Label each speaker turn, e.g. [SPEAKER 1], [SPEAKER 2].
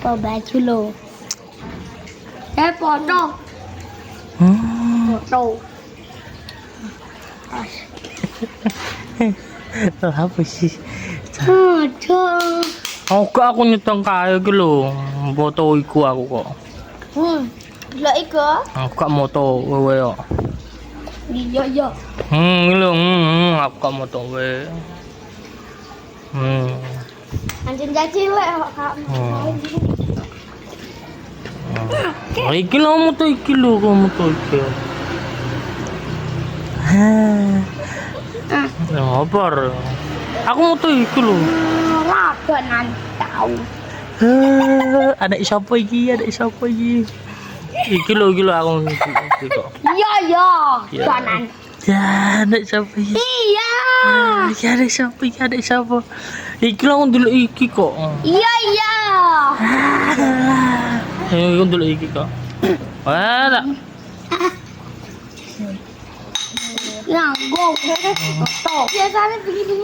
[SPEAKER 1] baju lo. Foto. Foto.
[SPEAKER 2] Apa sih?
[SPEAKER 1] Foto.
[SPEAKER 2] Gak aku nyeteng kaya iki lho. Foto iku aku kok.
[SPEAKER 1] Lo iko?
[SPEAKER 2] Aku gak moto kowe yo.
[SPEAKER 1] Iya iya.
[SPEAKER 2] Iki lho, aku gak moto kowe.
[SPEAKER 1] Anjing jaci lek kak.
[SPEAKER 2] Iki lho moto iki lho, kok moto iki. Apa? Aku moto iki lho.
[SPEAKER 1] Labanan tahu.
[SPEAKER 2] Anak siapa iki? Anak siapa iki? Iki lho aku iki kok.
[SPEAKER 1] Iya iya.
[SPEAKER 2] Iya.
[SPEAKER 1] Banan.
[SPEAKER 2] Ya, anak siapa iki?
[SPEAKER 1] Iya.
[SPEAKER 2] Iki anak siapa iki? Anak siapa? Iki lho ndelok iki kok.
[SPEAKER 1] Iya iya.
[SPEAKER 2] Ayo ndelok iki kok. Wah, tak.
[SPEAKER 1] Yang go. Foto. Biasanya begini.